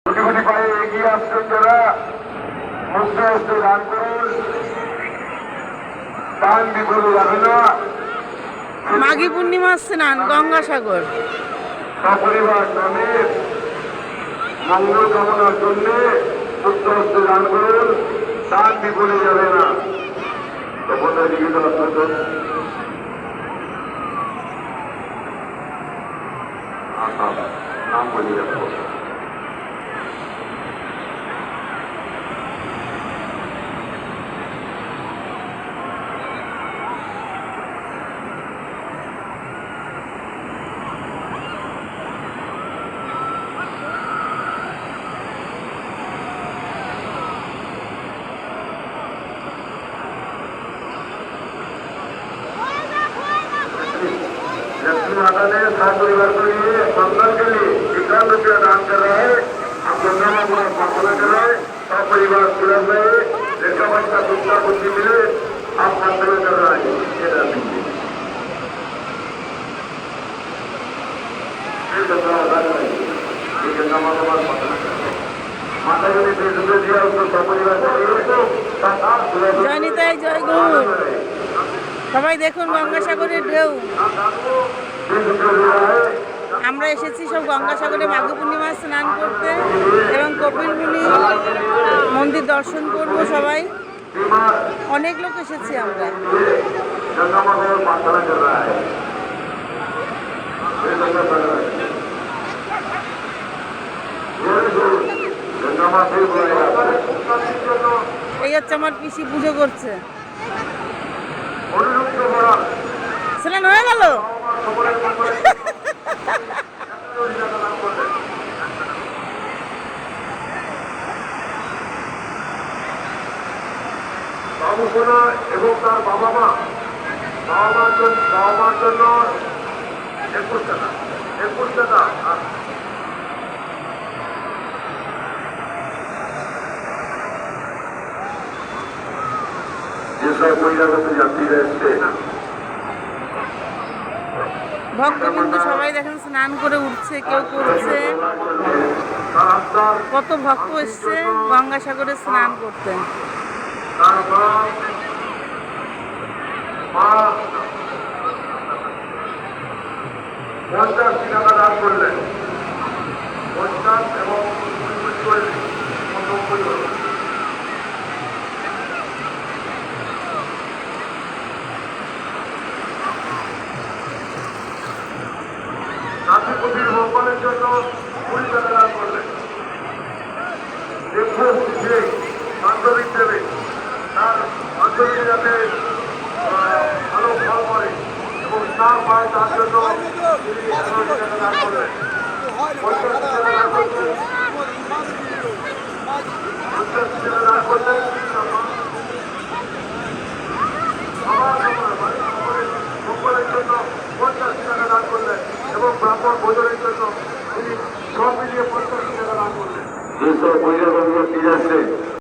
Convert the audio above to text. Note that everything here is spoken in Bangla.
কোটি কোটি পায়ে এগিয়ে আসছেন যারা মুক্ত হস্তে দান করুন, দান বিফলে যাবে না। মাঘী পূর্ণিমা স্নান গঙ্গাসাগর। সপরিবার নামে মঙ্গল কামনার জন্য মুক্ত হস্তে দান করুন, দান বিফলে যাবে না। তখন লিখিত আপনাদের নাম বলে রাখবো। लक्ष्मी माता ने सात परिवार को लिए मंगल के लिए 51 रुपया दान कर रहा है। आप गंगा माता को प्रार्थना कर रहे हैं, सब परिवार सुलभ रहे, लड़का बच्चा दुखा बुद्धि मिले, आप प्रार्थना कर रहा है। ये दान दीजिए, ये गंगा माता को प्रार्थना कर रहे हैं। माता जी ने जो रुपये दिया उसको सब परिवार को लिए तो सात सुलभ জয় নিতাই, জয় গৌর। সবাই দেখুন গঙ্গাসাগরের ঢেউ। আমরা এসেছি সব গঙ্গাসাগরে মাঘী পূর্ণিমা স্নান করতে এবং কপিল মুনি মন্দির দর্শন করব। সবাই অনেক লোক এসেছি আমরা। गंगा माता को प्रार्थना कर रहा है। गंगा माता ही बोलेगा। এই হচ্ছে আমার পিসি পুজো করছে। স্নান হয়ে গেল। বাবুসোনা এবং তার বাবা মার জন্য 21 টাকা যেসব বহিরাগত যাত্রীরা এসছে ভক্তবৃন্দ সবাই দেখেন স্নান করে উঠছে, কেউ করছে। কত ভক্ত এসছে গঙ্গাসাগরে স্নান করতে। তার মা 50 টাকা দান করলেন। 50 এবং 90 হল। নাতিপুতির মঙ্গলের জন্য 20 টাকা দান করলেন। দেখুন যে বান্ধবীর দেবে তার বান্ধবী যাতে ভালো ফল করে এবং তার মায় তার জন্য তিনি 11 টাকা দান করলেন। 50 টাকা দান করলেন। 50 টাকা দান করলেন। মঙ্গলের জন্য 50 টাকা দান করলেন এবং ব্রাহ্মণ ভোজনের জন্য তিনি সব মিলিয়ে 50 টাকা দান করলেন। যেসব বৈরাগত যাত্রী আছে